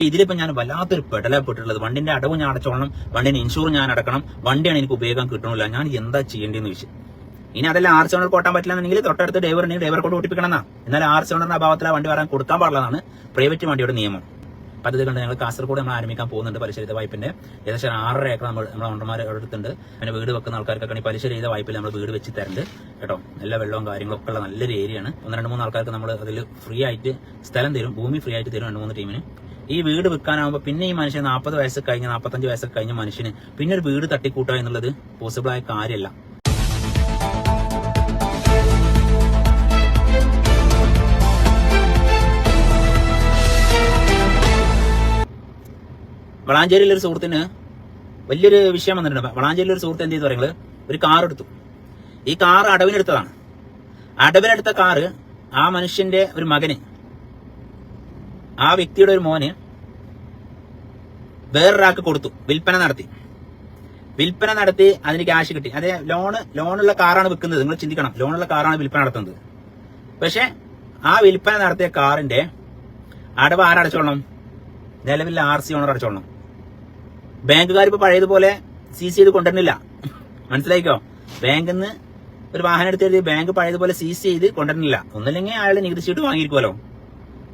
ഇതിലിപ്പോ ഞാൻ വല്ലാത്തൊരു പെടലപ്പെട്ടിട്ടുള്ളത്. വണ്ടിന്റെ അടവ് ഞാൻ അടച്ചോളണം, വണ്ടിന്റെ ഇൻഷൂർ ഞാൻ അടക്കണം, വണ്ടിയാണ് എനിക്ക് ഉപയോഗിക്കാൻ കിട്ടണില്ല, ഞാൻ എന്താ ചെയ്യേണ്ടതെന്ന് ചോദിച്ചു. ഇനി അതെല്ലാം ആർ ഓണർ കോട്ടാൻ പറ്റില്ലെന്നുണ്ടെങ്കിൽ തൊട്ടടുത്ത് ഡ്രൈവർ ഉണ്ടെങ്കിൽ ഡ്രൈവർ കൊണ്ട് ഓടിപ്പിക്കണം. എന്നാൽ ആർ ഓണറിന്റെ അഭാവത്തിൽ വണ്ടി വരാൻ കൊടുക്കാൻ പാടില്ലെന്നാണ് പ്രൈവറ്റ് വണ്ടിയുടെ നിയമം. അപ്പൊ അത് കണ്ട് ഞങ്ങൾ കാസർഗോഡ് നമ്മൾ ആരംഭിക്കാൻ പോകുന്നുണ്ട്. പലിശരഹിത വായ്പന്റെ ഏകദേശം 6.5 ഏക്കർ നമ്മുടെ ഓണർമാർ എടുത്തുണ്ട്. പിന്നെ വീട് വെക്കുന്ന ആൾക്കാർക്കൊക്കെ പലിശരഹിത വായ്പയിൽ നമ്മൾ വീട് വെച്ച് തരുന്നുണ്ട് കേട്ടോ. എല്ലാ വെള്ളവും കാര്യങ്ങളൊക്കെ ഉള്ള നല്ലൊരു ഏരിയയാണ്. 1-2-3 ആൾക്കാർക്ക് നമ്മൾ അതിൽ ഫ്രീ ആയിട്ട് സ്ഥലം തരും, ഭൂമി ഫ്രീ ആയിട്ട് തരും 2-3 ടീമിന്. ഈ വീട് വിൽക്കാനാവുമ്പോൾ പിന്നെ ഈ മനുഷ്യൻ 40 വയസ്സ് കഴിഞ്ഞ് 45 വയസ്സൊക്കെ കഴിഞ്ഞ മനുഷ്യന് പിന്നെ ഒരു വീട് തട്ടിക്കൂട്ടുക എന്നുള്ളത് പോസിബിൾ ആയ കാര്യമല്ല. വളാഞ്ചേരിയിലെ ഒരു സുഹൃത്തിന് വലിയൊരു വിഷയം വന്നിട്ടുണ്ട്. വളാഞ്ചേരിയിലെ ഒരു സുഹൃത്ത് എന്ത് ചെയ്തു പറയുന്നത്, ഒരു കാർ എടുത്തു. ഈ കാർ അടവിനെടുത്തതാണ്. അടവിനെടുത്ത കാറ് ആ മനുഷ്യന്റെ ഒരു മകന്, ആ വ്യക്തിയുടെ ഒരു മോന് വേറൊരാൾക്ക് കൊടുത്തു. വിൽപ്പന നടത്തി അതിന് ക്യാഷ് കിട്ടി. അതെ, ലോണുള്ള കാറാണ് വിൽക്കുന്നത്. നിങ്ങൾ ചിന്തിക്കണം, ലോണുള്ള കാറാണ് വിൽപ്പന നടത്തുന്നത്. പക്ഷെ ആ വിൽപ്പന നടത്തിയ കാറിന്റെ അടവ് ആരടച്ചോളണം? നിലവിൽ RC ഓണർ അടച്ചോളണം. ബാങ്കുകാർ ഇപ്പൊ പഴയതുപോലെ സീസ് ചെയ്ത് കൊണ്ടുവരുന്നില്ല. മനസ്സിലായിക്കോ? ബാങ്കിൽ നിന്ന് ഒരു വാഹനം എടുത്ത് ബാങ്ക് പഴയതുപോലെ സീസ് ചെയ്ത് കൊണ്ടുവരുന്നില്ല. ഒന്നില്ലെങ്കിൽ അയാൾ നികുതി ഷീറ്റ് വാങ്ങിയിരിക്കുമല്ലോ,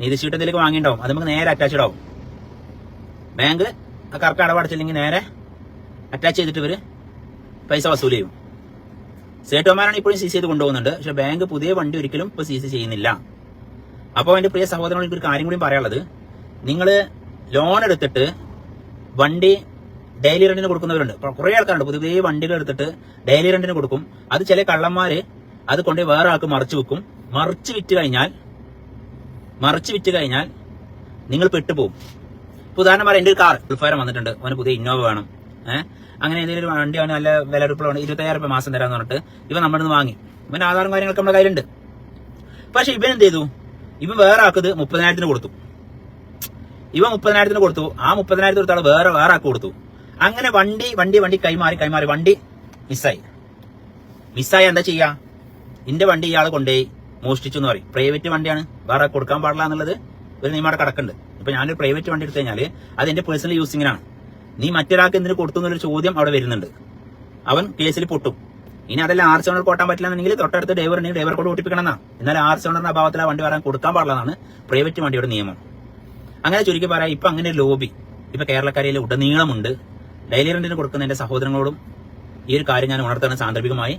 നികുതി ഷീറ്റ് എന്തെങ്കിലും വാങ്ങിയിട്ടുണ്ടാവും, അത് നമുക്ക് നേരെ അറ്റാച്ച്ഡ് ആവും. ബാങ്ക് കറക്റ്റ് അടവടച്ചില്ലെങ്കിൽ നേരെ അറ്റാച്ച് ചെയ്തിട്ട് ഇവര് പൈസ വസൂൽ ചെയ്യും. സേട്ടുമാരാണ് ഇപ്പോഴും സീസ് ചെയ്ത് കൊണ്ടുപോകുന്നുണ്ട്. പക്ഷെ ബാങ്ക് പുതിയ വണ്ടി ഒരിക്കലും ഇപ്പൊ സീസ് ചെയ്യുന്നില്ല. അപ്പോൾ എന്റെ പ്രിയ സഹോദരങ്ങളോട് എനിക്കൊരു കാര്യം കൂടി പറയാനുള്ളത്, നിങ്ങൾ ലോൺ എടുത്തിട്ട് വണ്ടി ഡെയിലി റെന്റിന് കൊടുക്കുന്നവരുണ്ട്. കുറെ ആൾക്കാരുണ്ട് പുതിയ വണ്ടികൾ എടുത്തിട്ട് ഡെയിലി റെന്റിന് കൊടുക്കും. അത് ചില കള്ളന്മാര് അത് കൊണ്ട് വേറെ ആൾക്ക് മറിച്ചു വെക്കും. മറിച്ച് വിറ്റ് കഴിഞ്ഞാൽ നിങ്ങൾ പെട്ടുപോകും. ഉദാഹരണം പറയാം, എന്റെ ഒരു കാർ ഫയർ വന്നിട്ടുണ്ട്, അവന് പുതിയ ഇന്നോവ വേണം. അങ്ങനെ എന്തെങ്കിലും ഒരു വണ്ടി അവന് നല്ല വില എടുപ്പുള്ളതാണ്, 25,000 രൂപ മാസം തരാന്ന് പറഞ്ഞിട്ട് ഇവൻ നമ്മുടെ നിന്ന് വാങ്ങി. ഇവന്റെ ആധാറും കാര്യങ്ങളൊക്കെ നമ്മുടെ കയ്യിലുണ്ട്. പക്ഷെ ഇവൻ എന്ത് ചെയ്തു, ഇവൻ വേറെ ആക്കത് 30,000 കൊടുത്തു. ഇവൻ 30,000 കൊടുത്തു. ആ 30,000 കൊടുത്ത ആള് വേറെ ആൾക്ക് കൊടുത്തു. അങ്ങനെ വണ്ടി കൈമാറി വണ്ടി മിസ്സായി എന്താ ചെയ്യാ? ഇന്റെ വണ്ടി ഇയാൾ കൊണ്ടുപോയി മോഷ്ടിച്ചു എന്ന് പറയും. പ്രൈവറ്റ് വണ്ടിയാണ്, വേറെ കൊടുക്കാൻ പാടില്ല എന്നുള്ളത് ഒരു നിയമയുടെ കടക്കുണ്ട്. ഇപ്പൊ ഞാനൊരു പ്രൈവറ്റ് വണ്ടി എടുത്തു കഴിഞ്ഞാൽ അത് എന്റെ പേഴ്സണൽ യൂസിങ്ങിനാണ്. നീ മറ്റൊരാൾക്ക് എന്തിനു കൊടുത്തു എന്നൊരു ചോദ്യം അവിടെ വരുന്നുണ്ട്. അവൻ കേസിൽ പൊട്ടും. ഇനി അതെല്ലാം RC ഓണർ കോട്ടാൻ പറ്റില്ലെന്നുണ്ടെങ്കിൽ തൊട്ടടുത്ത് ഡ്രൈവർ ഉണ്ടെങ്കിൽ ഡ്രൈവർ കൊണ്ട് ഓടിപ്പിക്കണം. എന്നാൽ RC ഓണറിന്റെ അഭാവത്തിൽ ആ വണ്ടി വരാൻ കൊടുക്കാൻ പാടില്ലെന്നാണ് പ്രൈവറ്റ് വണ്ടിയുടെ നിയമം. അങ്ങനെ ചുരുക്കി പറയാം, ഇപ്പൊ അങ്ങനെ ഒരു ലോബി ഇപ്പൊ കേരളക്കരയിൽ ഉടനീളമുണ്ട്. ഡെയിലി റെന്റിന് കൊടുക്കുന്ന എന്റെ സഹോദരങ്ങളോടും ഈ ഒരു കാര്യം ഞാൻ ഉണർത്തുന്നത് സാന്ദർഭികമായി.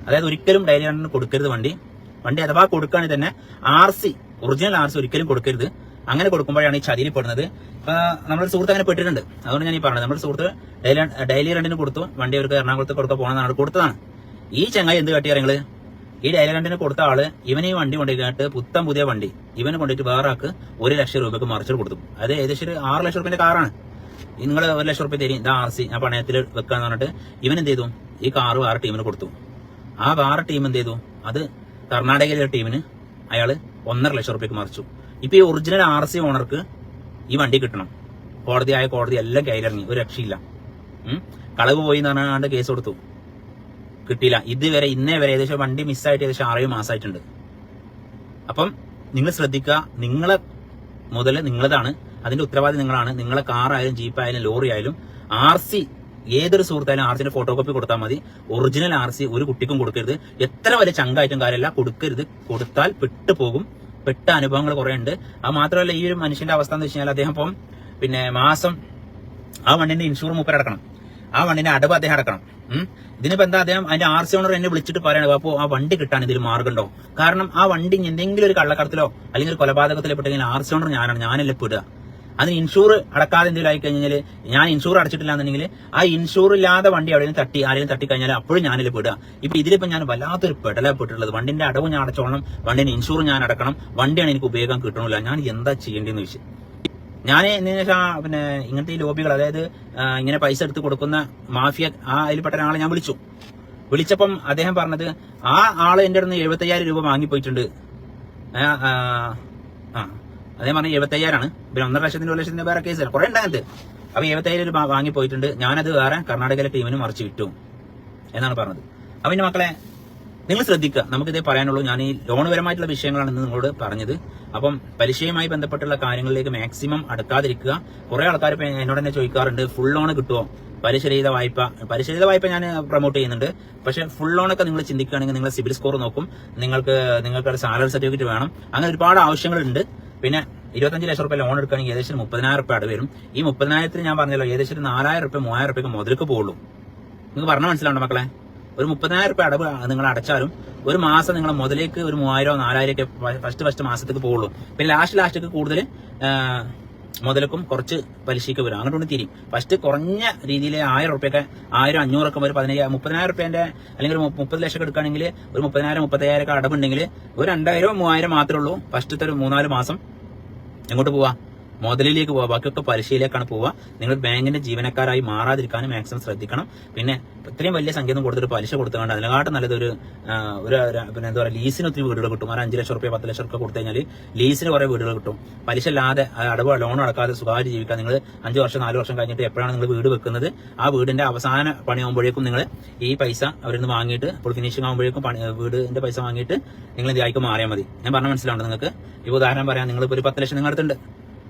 അതായത് ഒരിക്കലും ഡെയിലി റെന്റിന് കൊടുക്കരുത് വണ്ടി അഥവാ കൊടുക്കുകയാണെങ്കിൽ തന്നെ ഒറിജിനൽ RC ഒരിക്കലും കൊടുക്കരുത്. അങ്ങനെ കൊടുക്കുമ്പോഴാണ് ഈ ചതിയിൽ പെടുന്നത്. നമ്മുടെ സുഹൃത്ത് അങ്ങനെ പെട്ടിട്ടുണ്ട്. അതുകൊണ്ട് ഞാൻ ഈ പറഞ്ഞത്, നമ്മുടെ സുഹൃത്ത് ഡെയിലി റെന്റിന് കൊടുത്തു. വണ്ടി അവർക്ക് എറണാകുളത്ത് കൊടുക്കാൻ പോകണമെന്നാണ് കൊടുത്തതാണ്. ഈ ചങ്ങായി എന്ത് കാട്ടിയ നിങ്ങള്, ഈ ഡെയിലി റെന്റിന് കൊടുത്ത ആള് ഇവന് ഈ വണ്ടി കൊണ്ടുപോയിട്ട് പുതിയ വണ്ടി ഇവന് കൊണ്ടുപോയിട്ട് വേറെ ആൾക്ക് 1 ലക്ഷം രൂപക്ക് മറിച്ചിട്ട് കൊടുത്തു. അത് ഏകദേശം 6 ലക്ഷം രൂപന്റെ കാറാണ്. നിങ്ങൾ 1 ലക്ഷം രൂപ തരും, ഇതാ RC ഞാൻ പണയത്തിൽ വെക്കാന്ന് പറഞ്ഞിട്ട് ഇവൻ എന്ത് ചെയ്തു, ഈ കാറ് വേറെ ടീമിന് കൊടുത്തു. ആ വേറെ ടീം എന്ത് ചെയ്തു, അത് കർണാടകയിലെ ടീമിന് അയാള് 1.5 ലക്ഷം രൂപയ്ക്ക് മറിച്ചു. ഇപ്പൊ ഈ ഒറിജിനൽ RC ഓണർക്ക് ഈ വണ്ടി കിട്ടണം. കോടതി എല്ലാം കയ്യിലിറങ്ങി, ഒരു രക്ഷയില്ല. കളവ് പോയി എന്ന് പറഞ്ഞാണ്ട് കേസ് കൊടുത്തു, കിട്ടിയില്ല. ഇന്നേ വരെ ഏകദേശം വണ്ടി മിസ്സായിട്ട് ഏകദേശം 6 മാസമായിട്ടുണ്ട്. അപ്പം നിങ്ങൾ ശ്രദ്ധിക്കുക, നിങ്ങളെ മുതൽ നിങ്ങളതാണ്, അതിന്റെ ഉത്തരവാദി നിങ്ങളാണ്. നിങ്ങളെ കാറായാലും ജീപ്പായാലും ലോറി ആയാലും RC ഏതൊരു സുഹൃത്തായാലും RCന്റെ ഫോട്ടോ കോപ്പി കൊടുത്താൽ മതി. ഒറിജിനൽ RC ഒരു കുട്ടിക്കും കൊടുക്കരുത്. എത്ര വലിയ ചങ്കായിട്ടും കാര്യമല്ല, കൊടുക്കരുത്. കൊടുത്താൽ പെട്ട അനുഭവങ്ങൾ കുറെ ഉണ്ട്. അത് മാത്രമല്ല, ഈ ഒരു മനുഷ്യന്റെ അവസ്ഥ എന്ന് വെച്ച് കഴിഞ്ഞാൽ അദ്ദേഹം ഇപ്പം മാസം ആ വണ്ടിന്റെ ഇൻഷൂർ മൂപ്പർ അടക്കണം, ആ വണ്ടിന്റെ അടവ് അദ്ദേഹം അടക്കണം. ഇതിനിപ്പോ എന്താ, അദ്ദേഹം അതിന്റെ RC ഓണർ എന്നെ വിളിച്ചിട്ട് പറയണത്, അപ്പോ ആ വണ്ടി കിട്ടാൻ ഇതിൽ മാർഗമുണ്ടോ? കാരണം ആ വണ്ടി എന്തെങ്കിലും ഒരു കള്ളക്കടത്തിലോ അല്ലെങ്കിൽ ഒരു കൊലപാതകത്തിലോ പെട്ടെങ്കിൽ RC ഓണർ ഞാനല്ലേ പെടുക. അതിന് ഇൻഷൂർ അടക്കാതെ എന്തെങ്കിലും ആയി കഴിഞ്ഞാൽ, ഞാൻ ഇൻഷൂർ അടച്ചിട്ടില്ല എന്നുണ്ടെങ്കിൽ ആ ഇൻഷൂർ ഇല്ലാതെ വണ്ടി ആരെങ്കിലും തട്ടിക്കഴിഞ്ഞാൽ അപ്പോഴും ഞാനല്ലേ പെടുക. ഇപ്പൊ ഇതിലിപ്പോ ഞാൻ വല്ലാത്തൊരു പെടലപ്പെട്ടുള്ളത്. വണ്ടിന്റെ അടവ് ഞാൻ അടച്ചോളണം, വണ്ടിന്റെ ഇൻഷൂർ ഞാൻ അടക്കണം, വണ്ടിയാണ് എനിക്ക് ഉപയോഗിക്കാൻ കിട്ടണില്ല, ഞാൻ എന്താ ചെയ്യേണ്ടതെന്ന് ചോദിച്ചു. ഞാൻ ഇങ്ങനത്തെ ഈ ലോബികൾ, അതായത് ഇങ്ങനെ പൈസ എടുത്ത് കൊടുക്കുന്ന മാഫിയ, അതിൽപ്പെട്ട ഒരാളെ ഞാൻ വിളിച്ചപ്പം അദ്ദേഹം പറഞ്ഞത്, ആ ആള് എന്റെ അടുത്ത് 75,000 രൂപ വാങ്ങിപ്പോയിട്ടുണ്ട്. അദ്ദേഹം പറഞ്ഞ 75,000 പിന്നെ 1.5 ലക്ഷത്തിന് 1 ലക്ഷത്തിന് വേറെ കേസില്ല, കുറെ ഉണ്ടാകത്ത്. അപ്പൊ 75,000 രൂപ വാങ്ങിപ്പോയിട്ടുണ്ട്, ഞാനത് വേറെ കർണാടകയിലെ ടീമിന് മറിച്ച് വിറ്റു എന്നാണ് പറഞ്ഞത്. അപ്പൊ പിന്നെ മക്കളെ, നിങ്ങൾ ശ്രദ്ധിക്കുക. നമുക്കിതേ പറയാനുള്ളൂ. ഞാൻ ഈ ലോൺ പരമായിട്ടുള്ള വിഷയങ്ങളാണ് ഇന്ന് നിങ്ങളോട് പറഞ്ഞത്. അപ്പം പലിശയുമായി ബന്ധപ്പെട്ടുള്ള കാര്യങ്ങളിലേക്ക് മാക്സിമം അടുക്കാതിരിക്കുക. കുറെ ആൾക്കാർ എന്നോട് തന്നെ ചോദിക്കാറുണ്ട്, ഫുൾ ലോൺ കിട്ടുമോ? പലിശരഹിത വായ്പ ഞാൻ പ്രൊമോട്ട് ചെയ്യുന്നുണ്ട്. പക്ഷെ ഫുൾ ലോണൊക്കെ നിങ്ങൾ ചിന്തിക്കുകയാണെങ്കിൽ നിങ്ങളുടെ സിബിൽ സ്കോർ നോക്കും, നിങ്ങൾക്ക് സാലറി സർട്ടിഫിക്കറ്റ് വേണം, അങ്ങനെ ഒരുപാട് ആവശ്യങ്ങളുണ്ട്. പിന്നെ 25 ലക്ഷം രൂപ ലോൺ എടുക്കുകയാണെങ്കിൽ ഏകദേശം 30,000 രൂപ അടവ് വരും. ഈ 30,000 ഞാൻ പറഞ്ഞല്ലോ, ഏകദേശം 4,000 രൂപ 3,000 രൂപയ്ക്ക് മുതലേക്ക് പോകുള്ളൂ. നിങ്ങൾക്ക് പറഞ്ഞാൽ മനസ്സിലാവണ്ട മക്കളെ. ഒരു 30,000 രൂപ അടവ് നിങ്ങൾ അടച്ചാലും ഒരു മാസം നിങ്ങളെ മുതലേക്ക് ഒരു 3,000 4,000 ഒക്കെ ഫസ്റ്റ് മാസത്തേക്ക് പോകുള്ളൂ. പിന്നെ ലാസ്റ്റേക്ക് കൂടുതൽ മുതലക്കും കുറച്ച് പലിശയ്ക്ക് വരും. അങ്ങോട്ട് തിരിയും. ഫസ്റ്റ് കുറഞ്ഞ രീതിയിൽ 1,000 റുപ്യൊക്കെ 1,000 500 ഒക്കെ ഒരു 30,000 റുപ്യന്റെ അല്ലെങ്കിൽ 30 ലക്ഷം എടുക്കുകയാണെങ്കിൽ ഒരു 30,000 35,000 ഒക്കെ അടവുണ്ടെങ്കിൽ ഒരു 2,000 3,000 മാത്രമേ ഉള്ളൂ ഫസ്റ്റത്തെ ഒരു 3-4 മാസം. എങ്ങോട്ട് പോവാ? മുതലിലേക്ക് പോവാ. ബാക്കിയൊക്കെ പലിശയിലേക്കാണ് പോവുക. നിങ്ങൾ ബാങ്കിന്റെ ജീവനക്കാരായി മാറാതിരിക്കാനും മാക്സിമം ശ്രദ്ധിക്കണം. പിന്നെ ഇത്രയും വലിയ സംഖ്യ ഒന്നും കൊടുത്തിട്ട് പലിശ കൊടുത്തുകൊണ്ട് അതിനെക്കാട്ടും നല്ലത് പിന്നെ എന്താ പറയുക, ലീസിന് ഒത്തിരി വീടുകൾ കിട്ടും. 5 ലക്ഷം റുപ്യ 10 ലക്ഷം റുപ്യ കൊടുത്തു കഴിഞ്ഞാൽ ലീസിന് കുറെ വീടുകൾ കിട്ടും. പലിശ ഇല്ലാതെ അടവ് ലോൺ അടക്കാതെ സുഖമായിട്ട് ജീവിക്കാൻ നിങ്ങൾ 5 വർഷം 4 വർഷം കഴിഞ്ഞിട്ട് എപ്പോഴാണ് നിങ്ങൾ വീട് വെക്കുന്നത്, ആ വീടിന്റെ അവസാന പണിയാകുമ്പോഴേക്കും നിങ്ങൾ ഈ പൈസ അവരിൽ നിന്ന് വാങ്ങിയിട്ട് ഫുൾ ഫിനിഷിംഗ് ആകുമ്പോഴേക്കും വീടിന്റെ പൈസ വാങ്ങിയിട്ട് നിങ്ങൾ ഇതായിക്ക് മാറിയാൽ മതി. ഞാൻ പറഞ്ഞ മനസ്സിലാവുണ്ട് നിങ്ങൾക്ക്. ഇപ്പോൾ ഉദാഹരണം പറയാം, നിങ്ങളിപ്പോൾ ഒരു 10 ലക്ഷം നിങ്ങൾ അടുത്തുണ്ട്.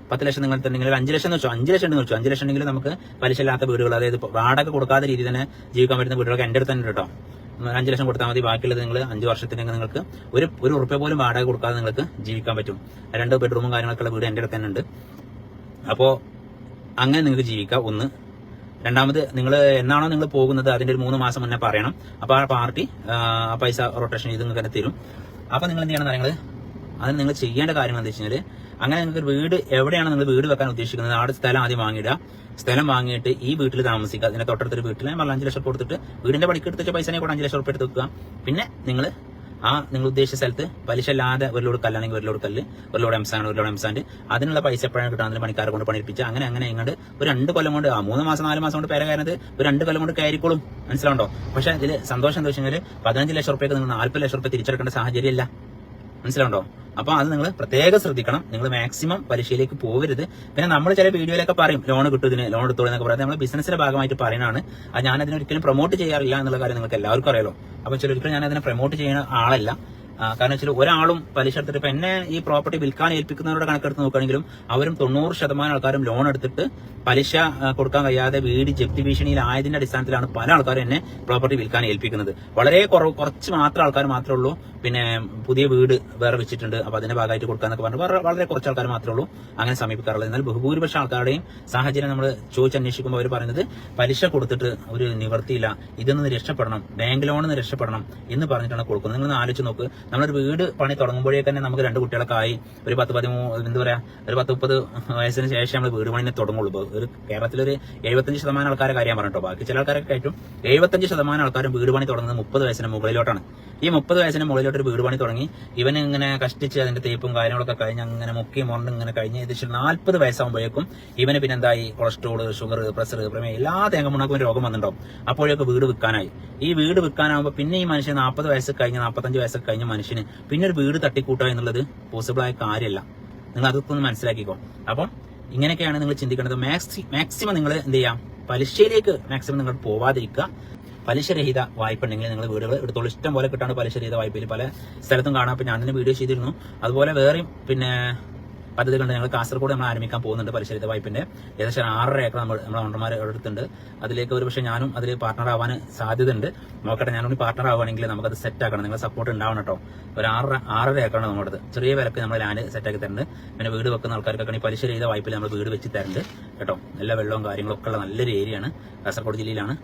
10 ലക്ഷം നിങ്ങൾ തന്നെ 5 ലക്ഷം എന്ന് വെച്ചു, 5 ലക്ഷം എന്ന് വെച്ചു. 5 ലക്ഷം ഉണ്ടെങ്കിൽ നമുക്ക് പലിശ ഇല്ലാത്ത വീടുകൾ, അതായത് വാടക കൊടുക്കാത്ത രീതി തന്നെ ജീവിക്കാൻ പറ്റുന്ന വീടുകളൊക്കെ എന്റെ അടുത്ത് തന്നെ കേട്ടോ. 5 ലക്ഷം കൊടുത്താൽ മതി. ബാക്കിയുള്ളത് നിങ്ങൾ 5 വർഷത്തിനെങ്കിൽ നിങ്ങൾക്ക് ഒരു ഉറുപ്പ്യ പോലും വാടക കൊടുക്കാതെ നിങ്ങൾക്ക് ജീവിക്കാൻ പറ്റും. 2 ബെഡ്റൂമും കാര്യങ്ങളൊക്കെ ഉള്ള വീട് എന്റെ അടുത്ത് തന്നെ ഉണ്ട്. അപ്പോൾ അങ്ങനെ നിങ്ങൾക്ക് ജീവിക്കാം. ഒന്ന്. രണ്ടാമത്, നിങ്ങൾ എന്നാണോ നിങ്ങൾ പോകുന്നത് അതിന്റെ ഒരു 3 മാസം മുന്നേ പറയണം. അപ്പോൾ ആ പാർട്ടി ആ പൈസ റൊട്ടേഷൻ ചെയ്ത് നിങ്ങൾക്ക് തന്നെ തരും. അപ്പോൾ നിങ്ങൾ എന്ത് ചെയ്യണം നിങ്ങൾ അതിന് നിങ്ങൾ ചെയ്യേണ്ട കാര്യങ്ങൾ എന്താ വെച്ച് കഴിഞ്ഞാൽ, അങ്ങനെ നിങ്ങൾക്ക് വീട് എവിടെയാണ് നിങ്ങൾ വീട് വെക്കാൻ ഉദ്ദേശിക്കുന്നത് അവിടെ സ്ഥലം ആദ്യം വാങ്ങിയിടുക. സ്ഥലം വാങ്ങിയിട്ട് ഈ വീട്ടിൽ താമസിക്കുക. അതിന്റെ തൊട്ടടുത്തൊരു വീട്ടിൽ 5 ലക്ഷം കൊടുത്തിട്ട് വീടിന്റെ പണിക്ക് എടുത്ത പൈസനെ കൂടെ 5 ലക്ഷം റുപ്യ എടുത്ത് വെക്കുക. പിന്നെ നിങ്ങൾ ഉദ്ദേശിച്ച സ്ഥലത്ത് പലിശ ഇല്ലാതെ ഒരു ലോഡ് കല്ലാണെങ്കിൽ ഒരു ലോഡ് കല്ല്, ഒരു ലോഡ് എംസാൻഡ് അതിനുള്ള പൈസ എപ്പോഴാണ് കിട്ടുക അതിന് പണിക്കാരെ കൊണ്ട് പണിപ്പിച്ച് അങ്ങനെ ഇങ്ങോട്ട് ഒരു 2 കൊല്ലം കൊണ്ട് 3 മാസം 4 മാസം കൊണ്ട് പേര കയറുന്നത് ഒരു 2 കൊല്ലം കൊണ്ട് കയറിക്കോളും. മനസ്സിലാവുണ്ടോ? പക്ഷെ ഇതിൽ സന്തോഷം എന്താ വെച്ച് കഴിഞ്ഞാൽ 15 ലക്ഷം റുപ്യക്ക് നിങ്ങൾ 40 ലക്ഷം റുപ്യ തിരിച്ചെടുക്കേണ്ട സാഹചര്യമല്ല. മനസ്സിലാവുണ്ടോ? അപ്പൊ അത് നിങ്ങൾ പ്രത്യേകം ശ്രദ്ധിക്കണം. നിങ്ങൾ മാക്സിമം പലിശയിലേക്ക് പോകരുത്. പിന്നെ നമ്മൾ ചില വീഡിയോയിലൊക്കെ പറയും ലോൺ കിട്ടും, ഇതിന് ലോൺ എടുത്തോളൂ എന്നൊക്കെ പറയുന്നത് നമ്മൾ ബിസിനസിന്റെ ഭാഗമായിട്ട് പറയുന്നതാണ്. അത് ഞാൻ അതിനൊരിക്കലും പ്രൊമോട്ട് ചെയ്യാറില്ല എന്നുള്ള കാര്യം നിങ്ങൾക്ക് എല്ലാവർക്കും അറിയാലോ. അപ്പൊ ചിലൊരിക്കലും ഞാൻ അതിനെ പ്രൊമോട്ട് ചെയ്യുന്ന ആളല്ല. കാരണം വെച്ചാൽ ഒരാളും പലിശ എടുത്തിട്ട് ഇപ്പൊ എന്നെ ഈ പ്രോപ്പർട്ടി വിൽക്കാൻ ഏൽപ്പിക്കുന്നവരുടെ കണക്കെടുത്ത് നോക്കുകയാണെങ്കിലും അവരും 90% ആൾക്കാരും ലോൺ എടുത്തിട്ട് പലിശ കൊടുക്കാൻ കഴിയാതെ വീട് ജപ്തി ഭീഷണിയിലായതിന്റെ അടിസ്ഥാനത്തിലാണ് പല ആൾക്കാരും എന്നെ പ്രോപ്പർട്ടി വിൽക്കാൻ ഏൽപ്പിക്കുന്നത്. വളരെ കുറച്ച് മാത്രം ആൾക്കാർ മാത്രമേ ഉള്ളൂ പിന്നെ പുതിയ വീട് വേറെ വെച്ചിട്ടുണ്ട് അപ്പൊ അതിന്റെ ഭാഗമായിട്ട് കൊടുക്കാന്നൊക്കെ പറഞ്ഞു വളരെ കുറച്ച് ആൾക്കാർ മാത്രമേ ഉള്ളൂ അങ്ങനെ സമീപിക്കാറുള്ളത്. എന്നാൽ ബഹുഭൂരിപക്ഷം ആൾക്കാരുടെയും സാഹചര്യം നമ്മൾ ചോദിച്ചന്വേഷിക്കുമ്പോൾ അവർ പറയുന്നത് പലിശ കൊടുത്തിട്ട് ഒരു നിവർത്തിയില്ല, ഇതൊന്ന് രക്ഷപ്പെടണം, ബാങ്ക് ലോണിൽ രക്ഷപ്പെടണം എന്ന് പറഞ്ഞിട്ടാണ് കൊടുക്കുന്നത്. നിങ്ങളൊന്ന് ആലോചിച്ച് നോക്ക്. നമ്മളൊരു വീട് പണി തുടങ്ങുമ്പോഴേ തന്നെ നമുക്ക് 2 കുട്ടികളൊക്കെ ആയി ഒരു 10-30 വയസ്സിന് ശേഷം നമ്മൾ വീട് പണിനെ തുടങ്ങുള്ളൂ. ഒരു കേരളത്തിലൊരു 75% ആൾക്കാരെ കാര്യം പറഞ്ഞിട്ടോ, ബാക്കി ചില ആൾക്കാരൊക്കെ ആയിട്ടും 75% ആൾക്കാരും വീട് പണി തുടങ്ങുന്നത് 30 വയസ്സിന് മുകളിലോട്ടാണ്. ഈ 30 വയസ്സിന് മുകളിലോട്ട് ഒരു വീട് പണി തുടങ്ങി ഇവന് ഇങ്ങനെ കഷ്ടിച്ച് അതിന്റെ തേപ്പും കാര്യങ്ങളൊക്കെ കഴിഞ്ഞ് അങ്ങനെ മുക്കി മുറണ്ട് ഇങ്ങനെ കഴിഞ്ഞ് ഏകദേശം 40 വയസ്സാകുമ്പോഴേക്കും ഇവന് പിന്നെ എന്തായി കൊളസ്ട്രോൾ, ഷുഗർ, പ്രഷർ, പ്രമേയം എല്ലാ തേങ്ങമുണ്ടാക്കും രോഗം വന്നിട്ടുണ്ടാവും. അപ്പോഴേക്ക് വീട് വിൽക്കാനായി. ഈ വീട് വിൽക്കാനാകുമ്പോൾ പിന്നെ ഈ മനുഷ്യൻ 40 വയസ്സ് കഴിഞ്ഞ് 45 വയസ്സൊക്കെ കഴിഞ്ഞ മനുഷ്യന് പിന്നെ ഒരു വീട് തട്ടിക്കൂട്ടുക എന്നുള്ളത് പോസിബിൾ ആയ കാര്യമല്ല. നിങ്ങൾ അതൊക്കെ ഒന്ന് മനസ്സിലാക്കിക്കോ. അപ്പം ഇങ്ങനെയൊക്കെയാണ് നിങ്ങൾ ചിന്തിക്കേണ്ടത്. മാക്സിമം നിങ്ങൾ എന്ത് ചെയ്യാം, പലിശയിലേക്ക് മാക്സിമം നിങ്ങൾ പോവാതിരിക്കുക. പലിശരഹിത വായ്പ ഉണ്ടെങ്കിൽ നിങ്ങൾ വീടുകൾ എടുത്തോളൂ. ഇഷ്ടം പോലെ കിട്ടാണ് പലിശരഹിത വായ്പയിൽ പല സ്ഥലത്തും കാണാം. അപ്പൊ ഞാൻ തന്നെ വീഡിയോ ചെയ്തിരുന്നു. അതുപോലെ വേറെയും പിന്നെ പദ്ധതികളുണ്ട്. ഞങ്ങൾ കാസർഗോഡ് നമ്മൾ ആരംഭിക്കാൻ പോകുന്നുണ്ട് പലിശരഹിത വായ്പിന്റെ. ഏകദേശം 6.5 ഏക്കർ നമ്മുടെ ഓണർമാർ എടുത്തിട്ടുണ്ട്. അതിലേക്ക് ഒരു പക്ഷേ ഞാനും അതിൽ പാർട്ണർ ആവാൻ സാധ്യതയുണ്ട്. നോക്കട്ടെ, ഞാനൊരു പാർട്ണർ ആവുകയാണെങ്കിൽ നമുക്കത് സെറ്റ് ആക്കണം. നിങ്ങളുടെ സപ്പോർട്ട് ഉണ്ടാവണം കേട്ടോ. ഒരു 6.5 ഏക്കറാണ് നമ്മുടെ അടുത്ത്. ചെറിയ വിലക്ക് നമ്മൾ ലാൻഡ് സെറ്റ് ആക്കി തരുന്നുണ്ട്. പിന്നെ വീട് വെക്കുന്ന ആൾക്കാർക്കൊക്കെ പലിശരഹിത വായ്പയിൽ നമ്മൾ വീട് വെച്ച് തരുന്നുണ്ട് കേട്ടോ. എല്ലാ വെള്ളവും കാര്യങ്ങളൊക്കെ ഉള്ള നല്ലൊരു ഏരിയയാണ്, കാസർഗോഡ് ജില്ലയിലാണ്.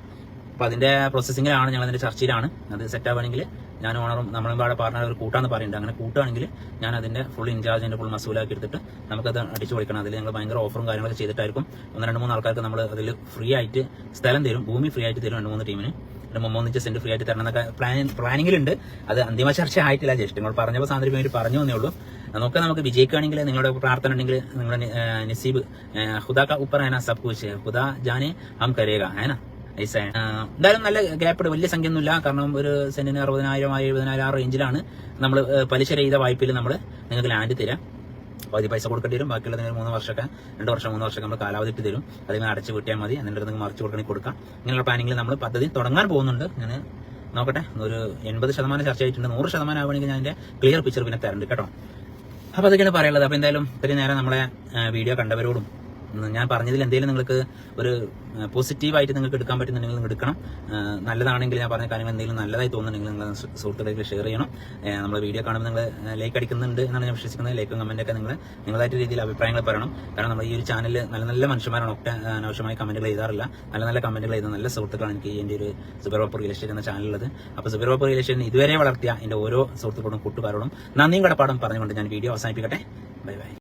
അപ്പൊ അതിന്റെ പ്രോസസ്സിംഗിലാണ്, ഞങ്ങൾ അതിന്റെ ചർച്ചയിലാണ്. അത് സെറ്റ് ആവുകയാണെങ്കിൽ ഞാൻ ഓണറും നമ്മളും പാടെ പാർട്ണർ ഒരു കൂട്ടാന്ന് പറയുന്നുണ്ട്. അങ്ങനെ കൂട്ടുകയാണെങ്കിൽ ഞാൻ അതിന്റെ ഫുൾ ഇൻചാർജ് അതിന്റെ ഫുൾ മസൂലാക്കി എടുത്തിട്ട് നമുക്കത് അടിച്ചു പൊളിക്കണം. അതിൽ ഞങ്ങൾ ഭയങ്കര ഓഫറും കാര്യങ്ങളൊക്കെ ചെയ്തിട്ടായിരിക്കും 1-2-3 ആൾക്കാർക്ക് നമ്മൾ അതിൽ ഫ്രീ ആയിട്ട് സ്ഥലം തരും, ഭൂമി ഫ്രീ ആയിട്ട് തരും 2-3 ടീമിന്. 3 സെന്റ് ഫ്രീ ആയിട്ട് തരണം എന്നൊക്കെ പ്ലാനിങ്ങിലുണ്ട്. അത് അന്തിമ ചർച്ച ആയിട്ടില്ല. ജസ്റ്റ് നിങ്ങൾ പറഞ്ഞപ്പോൾ സാന്ദ്രിക്ക് വേണ്ടി പറഞ്ഞു തന്നേ ഉള്ളൂ. നമുക്ക് വിജയിക്കുകയാണെങ്കിൽ നിങ്ങളുടെ പ്രാർത്ഥന ഉണ്ടെങ്കിൽ നിങ്ങളുടെ നസീബ് ഖുദാ കാ ഊപ്പർ ഹൈന സബ് കുച്ച് ഖുദാ ജാനെ ഹം കരേഗാ ഹൈന. എന്തായാലും നല്ല ഗ്യാപ്പ്, വലിയ സംഖ്യ ഒന്നുമില്ല. കാരണം ഒരു സെന്റിന് 60,000 70,000 ആ റേഞ്ചിലാണ് നമ്മൾ പലിശരഹിത വായ്പയിൽ നമ്മൾ നിങ്ങൾക്ക് ലാൻഡ് തരാം. പകുതി പൈസ കൊടുക്കേണ്ടി വരും. ബാക്കിയുള്ള 3 വർഷമൊക്കെ 2 വർഷം 3 വർഷമൊക്കെ നമ്മൾ കാലാവധി ഇട്ട് തരും. അതിൽ നിന്ന് അടച്ചു വിട്ടിയാൽ മതി. എന്നിട്ട് നിങ്ങൾക്ക് മറിച്ച് കൊടുക്കണമെങ്കിൽ കൊടുക്കാം. ഇങ്ങനെയുള്ള പ്ലാനിങ്ങിൽ നമ്മൾ പദ്ധതി തുടങ്ങാൻ പോകുന്നുണ്ട്. ഞാൻ നോക്കട്ടെ, ഒരു 80% ചർച്ച ആയിട്ടുണ്ട്. 100% ആവുകയാണെങ്കിൽ ഞാൻ അതിന്റെ ക്ലിയർ പിക്ചർ പിന്നെ തരണ്ട് കേട്ടോ. അപ്പൊ അതൊക്കെയാണ് പറയാനുള്ളത്. അപ്പൊ എന്തായാലും ഇത്രയും നേരം നമ്മളെ വീഡിയോ കണ്ടവരോടും ഞാൻ പറഞ്ഞതിൽ എന്തെങ്കിലും നിങ്ങൾക്ക് ഒരു പോസിറ്റീവായിട്ട് നിങ്ങൾക്ക് എടുക്കാൻ പറ്റുന്നുണ്ടെങ്കിൽ നിങ്ങൾ എടുക്കണം. നല്ലതാണെങ്കിൽ ഞാൻ പറഞ്ഞ കാര്യങ്ങൾ എന്തെങ്കിലും നല്ലതായി തോന്നുന്നുണ്ടെങ്കിൽ നിങ്ങൾ സുഹൃത്തുക്കളിലേക്ക് ഷെയർ ചെയ്യണം. നമ്മൾ വീഡിയോ കാണുമ്പോൾ നിങ്ങൾ ലൈക്ക് അടിക്കുന്നുണ്ട് എന്നാണ് ഞാൻ വിശ്വസിക്കുന്നത്. ലൈക്കും കമന്റൊക്കെ നിങ്ങൾ നിങ്ങളായിട്ട് രീതിയിൽ അഭിപ്രായങ്ങൾ പറയണം. കാരണം നമ്മൾ ഈ ഒരു ചാനലിൽ നല്ല നല്ല മനുഷ്യന്മാരാണ്. ഒക്കെ അനാവശ്യമായി കമന്റുകൾ എഴുതാറില്ല. നല്ല നല്ല കമന്റുകൾ എഴുതുന്ന നല്ല സുഹൃത്തുക്കളാണ് എനിക്ക് എൻ്റെ ഒരു സുബൈർ ബാപ്പു റിയൽ എസ്റ്റേറ്റ് എന്ന ചാനലുള്ളത്. അപ്പോൾ സുബൈർ ബാപ്പു റിയൽ എസ്റ്റേറ്റിന് ഇതുവരെ വളർത്തിയ എൻ്റെ ഓരോ സുഹൃത്തുക്കളോടും കൂട്ടുകാരോടും നന്ദിയും കടപ്പാടും പറഞ്ഞുകൊണ്ട് ഞാൻ വീഡിയോ അവസാനിപ്പിക്കട്ടെ. Bye bye.